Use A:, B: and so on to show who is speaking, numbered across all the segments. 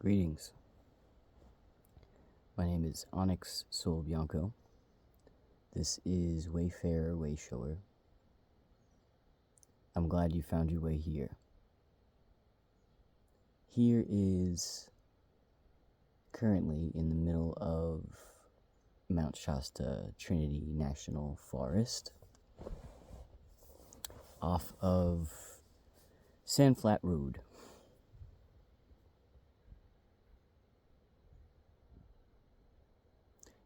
A: Greetings. My name is Onyx Sol Bianco. This is WayFarer, WayShower. I'm glad you found your way here. Here is currently in the middle of Mount Shasta Trinity National Forest off of Sandflat Road.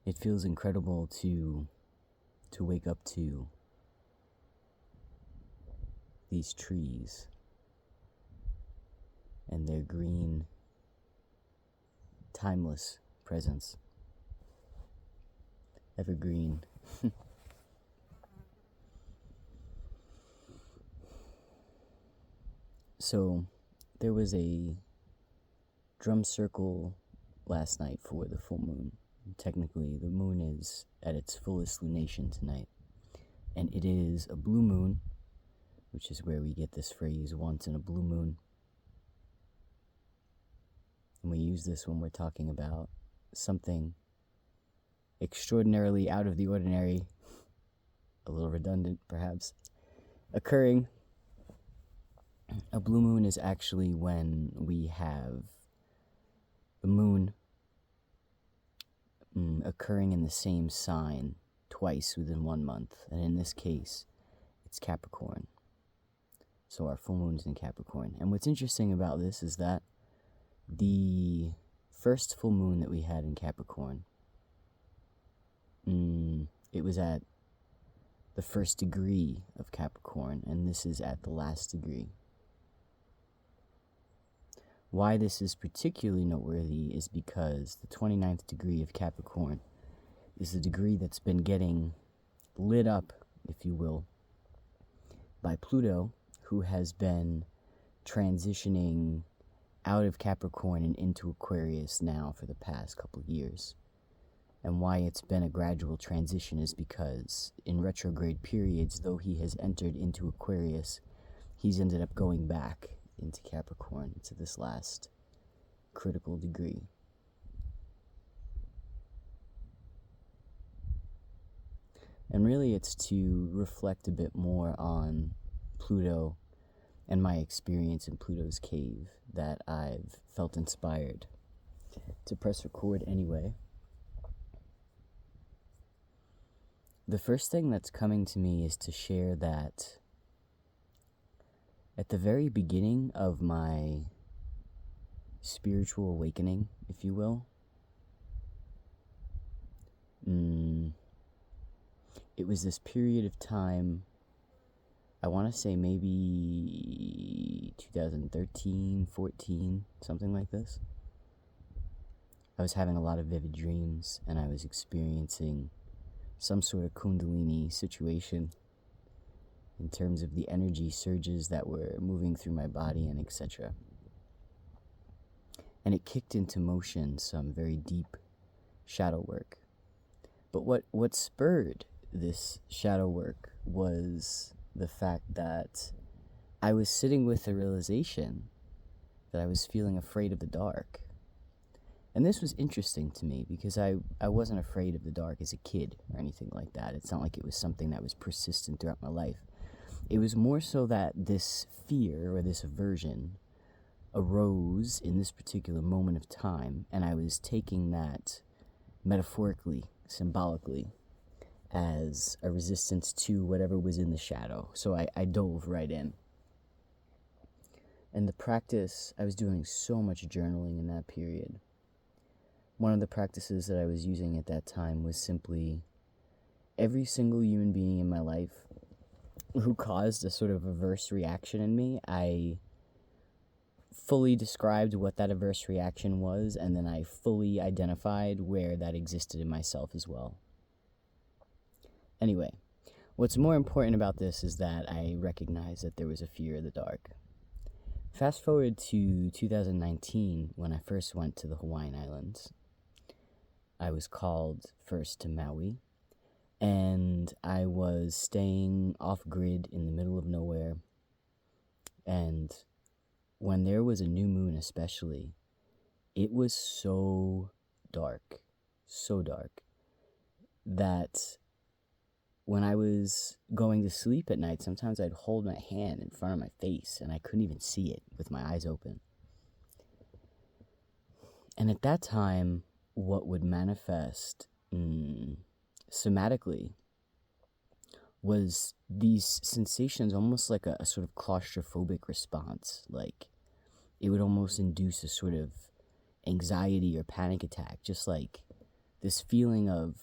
A: It feels incredible to wake up to these trees and their green, timeless presence. Evergreen. So, there was a drum circle last night for the full moon. Technically, the moon is at its fullest lunation tonight, and it is a blue moon, which is where we get this phrase, once in a blue moon. And we use this when we're talking about something extraordinarily out of the ordinary, a little redundant perhaps, occurring. A blue moon is actually when we have the moon occurring in the same sign twice within 1 month, and in this case it's Capricorn. So our full moon is in Capricorn. And what's interesting about this is that the first full moon that we had in Capricorn, it was at the first degree of Capricorn, and this is at the last degree. Why this is particularly noteworthy is because the 29th degree of Capricorn is the degree that's been getting lit up, if you will, by Pluto, who has been transitioning out of Capricorn and into Aquarius now for the past couple of years. And why it's been a gradual transition is because in retrograde periods, though he has entered into Aquarius, he's ended up going back into Capricorn, to this last critical degree. And really it's to reflect a bit more on Pluto and my experience in Pluto's cave that I've felt inspired to press record anyway. The first thing that's coming to me is to share that at the very beginning of my spiritual awakening, if you will, it was this period of time, I want to say maybe 2013, 14, something like this. I was having a lot of vivid dreams, and I was experiencing some sort of kundalini situation in terms of the energy surges that were moving through my body and etc. And it kicked into motion some very deep shadow work. But what spurred this shadow work was the fact that I was sitting with the realization that I was feeling afraid of the dark. And this was interesting to me because I wasn't afraid of the dark as a kid or anything like that. It's not like it was something that was persistent throughout my life. It was more so that this fear or this aversion arose in this particular moment of time, and I was taking that metaphorically, symbolically, as a resistance to whatever was in the shadow. So I dove right in. And the practice, I was doing so much journaling in that period. One of the practices that I was using at that time was simply every single human being in my life who caused a sort of reverse reaction in me, I fully described what that adverse reaction was, and then I fully identified where that existed in myself as well. Anyway, what's more important about this is that I recognized that there was a fear of the dark. Fast forward to 2019, when I first went to the Hawaiian Islands. I was called first to Maui, and I was staying off-grid in the middle of nowhere, and when there was a new moon especially, it was so dark, that when I was going to sleep at night, sometimes I'd hold my hand in front of my face, and I couldn't even see it with my eyes open. And at that time, what would manifest somatically was these sensations, almost like a sort of claustrophobic response. Like, it would almost induce a sort of anxiety or panic attack, just like this feeling of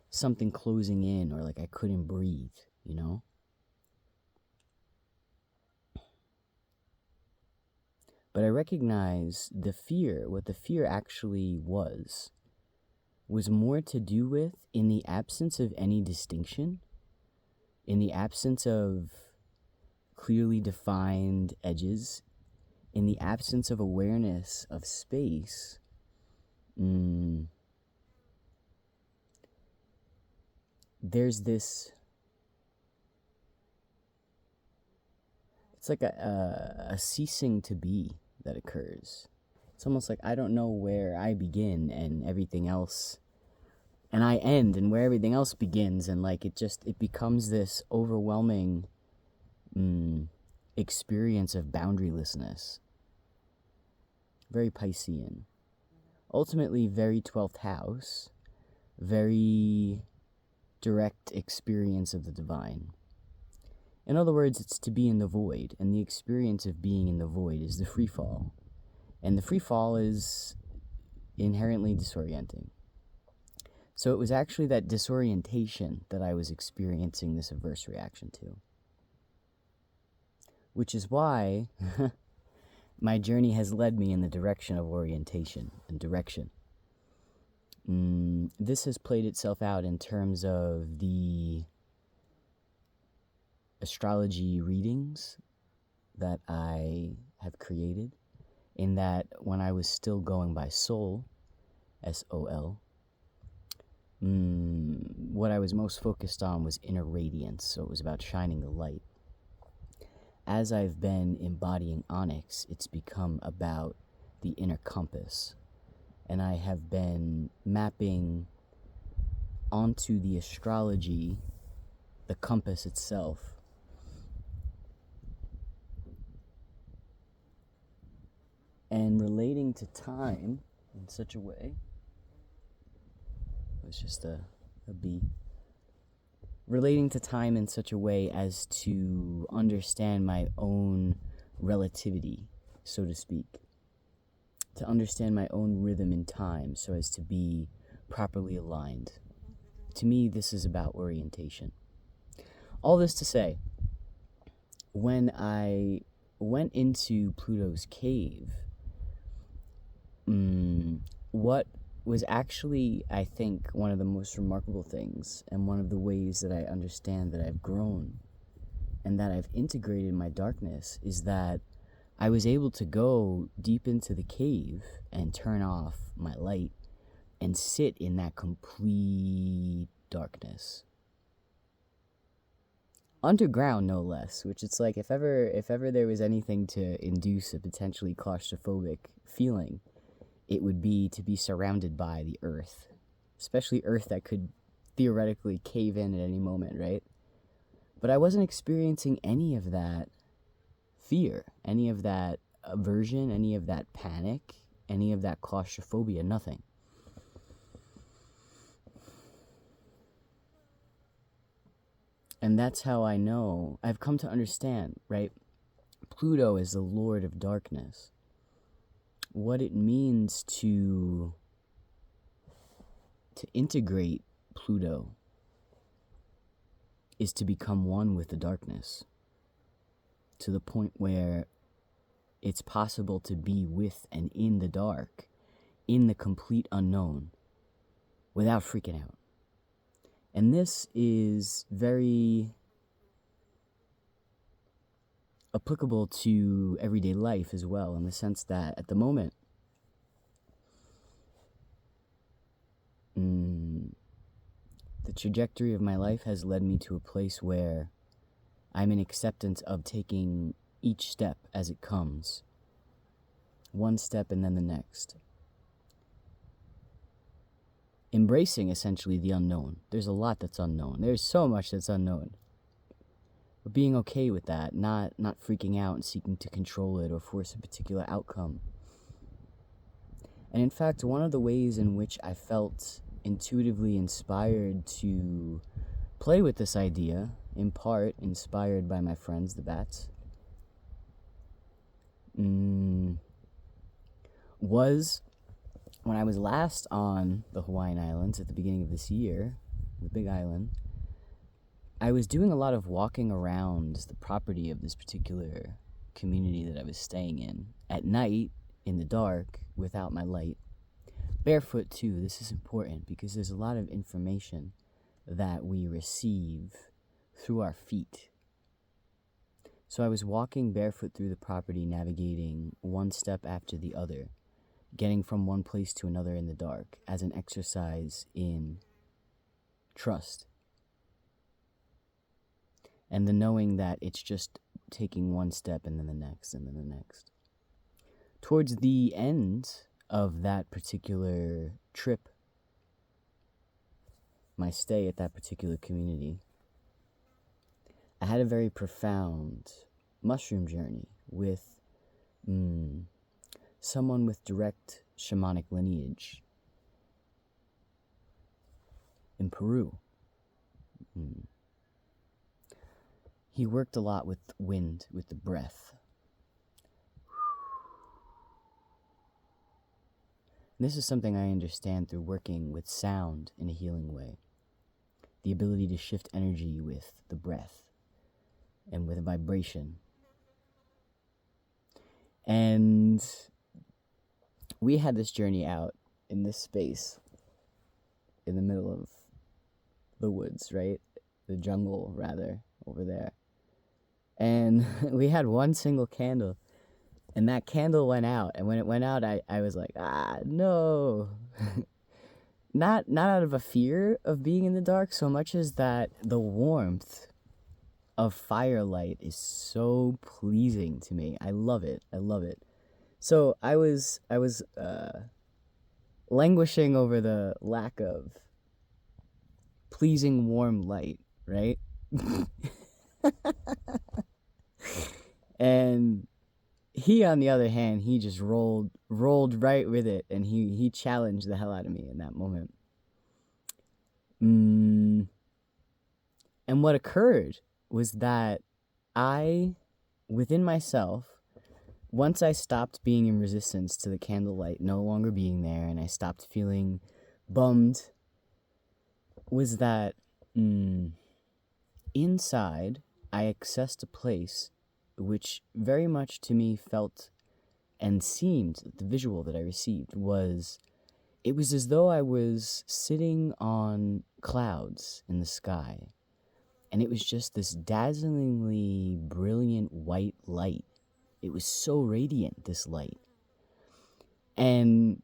A: something closing in, or like I couldn't breathe, you know? But I recognize the fear, what the fear actually was more to do with, in the absence of any distinction, in the absence of clearly defined edges, in the absence of awareness of space, there's this, it's like a ceasing to be that occurs. It's almost like I don't know where I begin and everything else, and I end and where everything else begins, and like it becomes this overwhelming experience of boundarylessness. Very Piscean. Ultimately very 12th house, very direct experience of the divine. In other words, it's to be in the void, and the experience of being in the void is the free fall. And the free fall is inherently disorienting. So it was actually that disorientation that I was experiencing this adverse reaction to. Which is why my journey has led me in the direction of orientation and direction. This has played itself out in terms of the astrology readings that I have created, in that when I was still going by Sol, S-O-L, what I was most focused on was inner radiance, so it was about shining the light. As I've been embodying Onyx, it's become about the inner compass, and I have been mapping onto the astrology, the compass itself, and relating to time in such a way, it was just a bee, relating to time in such a way as to understand my own relativity, so to speak, to understand my own rhythm in time so as to be properly aligned. To me, this is about orientation. All this to say, when I went into Pluto's cave, what was actually, I think, one of the most remarkable things, and one of the ways that I understand that I've grown and that I've integrated my darkness, is that I was able to go deep into the cave and turn off my light and sit in that complete darkness. Underground, no less, which it's like, if ever there was anything to induce a potentially claustrophobic feeling, it would be to be surrounded by the earth, especially earth that could theoretically cave in at any moment, right? But I wasn't experiencing any of that fear, any of that aversion, any of that panic, any of that claustrophobia, nothing. And that's how I know, I've come to understand, right? Pluto is the Lord of darkness. What it means to integrate Pluto is to become one with the darkness, to the point where it's possible to be with and in the dark, in the complete unknown, without freaking out. And this is very applicable to everyday life as well, in the sense that at the moment, the trajectory of my life has led me to a place where I'm in acceptance of taking each step as it comes. One step and then the next. Embracing essentially the unknown. There's a lot that's unknown. There's so much that's unknown. But being okay with that, not freaking out and seeking to control it or force a particular outcome. And in fact, one of the ways in which I felt intuitively inspired to play with this idea, in part inspired by my friends, the bats, was when I was last on the Hawaiian Islands at the beginning of this year, the Big Island. I was doing a lot of walking around the property of this particular community that I was staying in at night, in the dark, without my light. Barefoot too. This is important because there's a lot of information that we receive through our feet. So I was walking barefoot through the property, navigating one step after the other, getting from one place to another in the dark as an exercise in trust. And the knowing that it's just taking one step and then the next and then the next. Towards the end of that particular trip, my stay at that particular community, I had a very profound mushroom journey with someone with direct shamanic lineage in Peru. He worked a lot with wind, with the breath. And this is something I understand through working with sound in a healing way. The ability to shift energy with the breath and with vibration. And we had this journey out in this space in the middle of the woods, right? The jungle, rather, over there. And we had one single candle, and that candle went out. And when it went out, I was like, no. Not out of a fear of being in the dark so much as that the warmth of firelight is so pleasing to me. I love it. So I was languishing over the lack of pleasing warm light, right? And he, on the other hand, he just rolled right with it, and he challenged the hell out of me in that moment. And what occurred was that I, within myself, once I stopped being in resistance to the candlelight no longer being there, and I stopped feeling bummed, was that inside I accessed a place which very much to me felt and seemed, the visual that I received was, it was as though I was sitting on clouds in the sky, and it was just this dazzlingly brilliant white light. It was so radiant, this light. And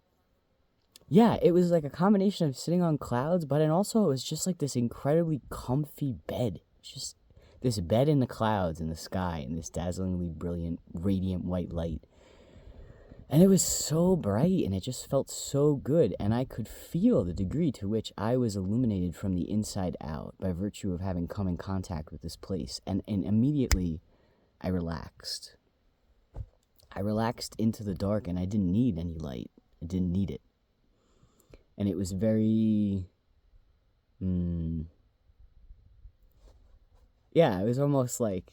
A: yeah, it was like a combination of sitting on clouds, but and also it was just like this incredibly comfy bed. Just this bed in the clouds in the sky in this dazzlingly brilliant, radiant white light. And it was so bright, and it just felt so good, and I could feel the degree to which I was illuminated from the inside out by virtue of having come in contact with this place. And immediately I relaxed. I relaxed into the dark, and I didn't need any light. I didn't need it. And it was very... yeah, it was almost like...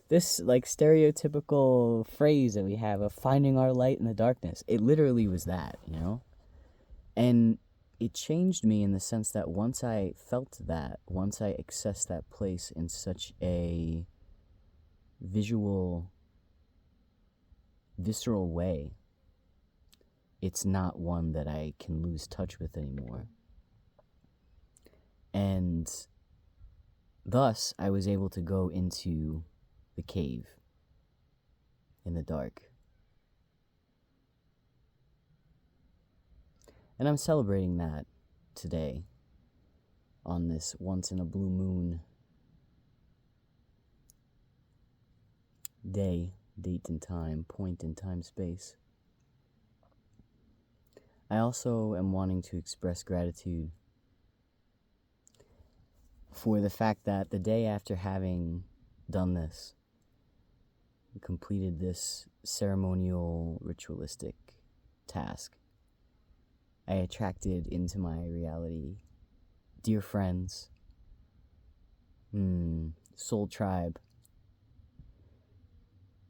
A: this, like, stereotypical phrase that we have of finding our light in the darkness. It literally was that, you know? And it changed me in the sense that once I felt that, once I accessed that place in such a visual visceral way, it's not one that I can lose touch with anymore. And thus, I was able to go into the cave in the dark. And I'm celebrating that today on this once in a blue moon day, date and time, point in time, space. I also am wanting to express gratitude for the fact that the day after having done this, completed this ceremonial, ritualistic task, I attracted into my reality dear friends, soul tribe,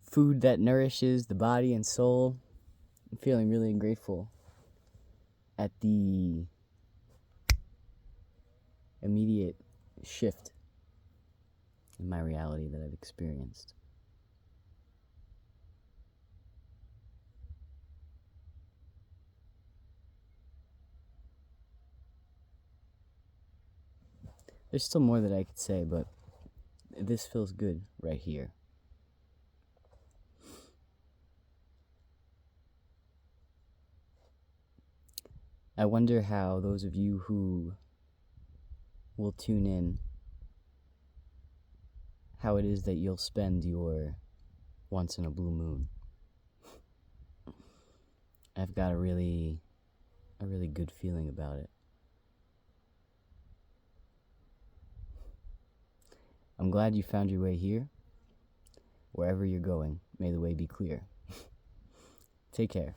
A: food that nourishes the body and soul. I'm feeling really grateful at the immediate shift in my reality that I've experienced. There's still more that I could say, but this feels good right here. I wonder how those of you who will tune in, how it is that you'll spend your once in a blue moon. I've got a really good feeling about it. I'm glad you found your way here. Wherever you're going, may the way be clear. Take care.